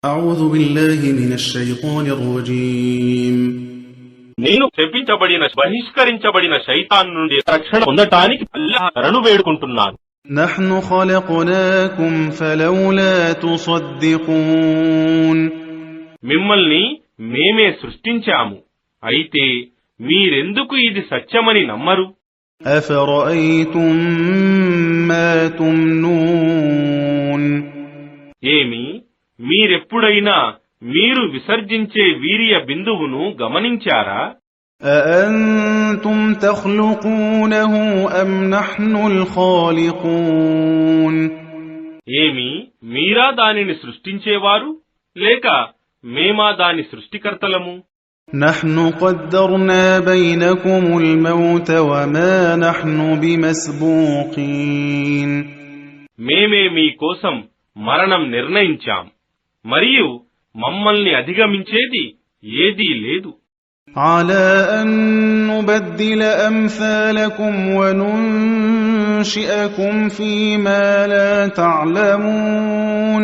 أعوذ بالله من الشيطان الرجيم నేను శపించబడిన బహిష్కరించబడిన శైతాన్ నుండి రక్షణ పొందటానికి అల్లాహ్ శరణు వేడుకుంటున్నాను. نحن خلقناكم فلولا تصدقون మిమ్మల్ని మేమే సృష్టించాము, అయితే మీరెందుకు ఇది సత్యమని నమ్మరు? أفرأيتم ما تمنون ఏమి మీరెప్పుడైనా మీరు విసర్జించే వీర్య బిందువును గమనించారా? أأنتم تخلقونه أم نحن الخالقون ఏమి మీరా దానిని సృష్టించేవారు, లేక మేమా దాని సృష్టికర్తలము? نحن قدرنا بينكم الموت وما نحن بمسبوقين మేమే మీ కోసం మరణం నిర్ణయించాం, మరియు మమ్మల్ని అధిగమించేది ఏదీ లేదు. على أن نبدل أمثالكم وننشئكم فيما لا تعلمون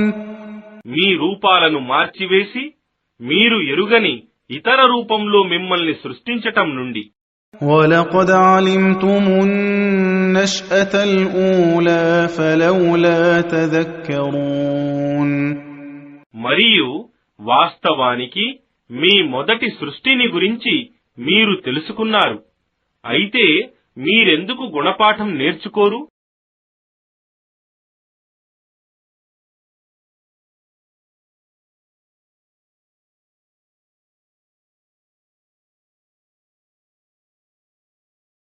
మీ రూపాలను మార్చివేసి మీరు ఎరుగని ఇతర రూపంలో మిమ్మల్ని సృష్టించటం నుండి. ولقد علمتم النشأة الأولى فلولا تذكرون మరియు వాస్తవానికి మీ మొదటి సృష్టిని గురించి మీరు తెలుసుకున్నారు, అయితే మీరెందుకు గుణపాఠం నేర్చుకోరు?